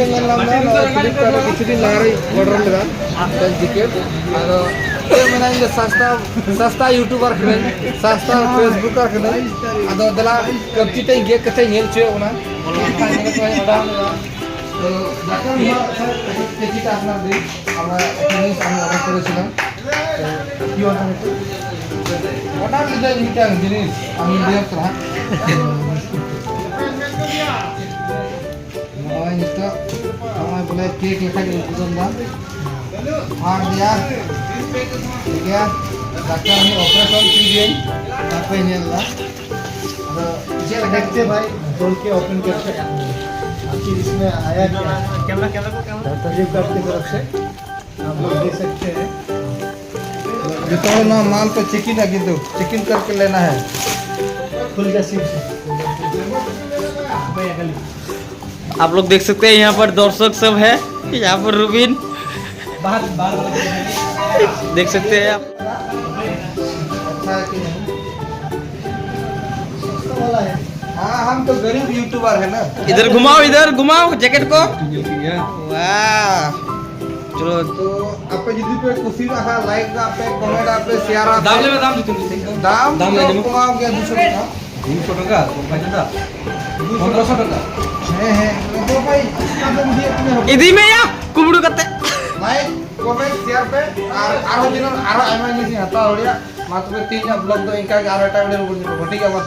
ᱧᱮᱞ ᱧᱟᱢ ᱮᱫᱟ ᱯᱷᱞᱤᱯᱠᱟᱨᱴ ᱨᱮ ᱠᱤᱪᱷᱩ ᱫᱤᱱ ᱞᱟᱦᱟ ᱨᱮ ᱚᱰᱟᱨ ᱞᱮᱫᱟ ᱡᱮᱠᱮᱴ ᱟᱫᱚ ᱢᱮᱱᱟ ᱤᱧ सस्ता यूट्यूबर कनाई सस्ता फेसबुकर कनाई आदो दला कपची ते गेट कते नेल छे ओना तो जाकर टिकिट আপনার দিই আমরা জিনিস আমি অর্ডার করেছিলাম কি অর্ডার হয়েছে অর্ডার দিতে মিটাং জিনিস আমি দিয়ে করা নয় নিতো আমার বলে কেক লেখা দিল বুঝলাম না আর দিয়া ठीक है डॉक्टर ने ऑपरेशन की दिए पे नेला तो ये देखते भाई खोल के ओपन करके आखिर इसमें आया क्या कैमरा को कैमरा फ्लिपकार्ट की तरफ से आप लोग देख सकते हैं जो ना माल तो चिकन है किंतु चिकन करके लेना है फुल का सिप से आप लोग देख सकते हैं यहाँ पर दर्शक सब है यहाँ पर रूबिन बाहर देख सकते हैं आप अच्छा है कि नहीं वाला है हाँ हम तो गरीब यूट्यूबर है ना इधर घुमाओ जैकेट को वाह चलो तो आप यदि पे खुशी रहा लाइक आप पे कमेंट आप पे शेयर आप दाम ले दाम दाम कमाओ गया 200 টাকা 200 টাকা কয়টা 1500 টাকা है तो भाई इसका तो मुझे अपने इदी में या कुबड़ू करते लाइक कमेंट शेयर पे और आरो दिन आरो आइमा जिनिस हता होड़िया मात्र 3 ब्लॉग तो इनका आरो टाइम ले ठीक है बस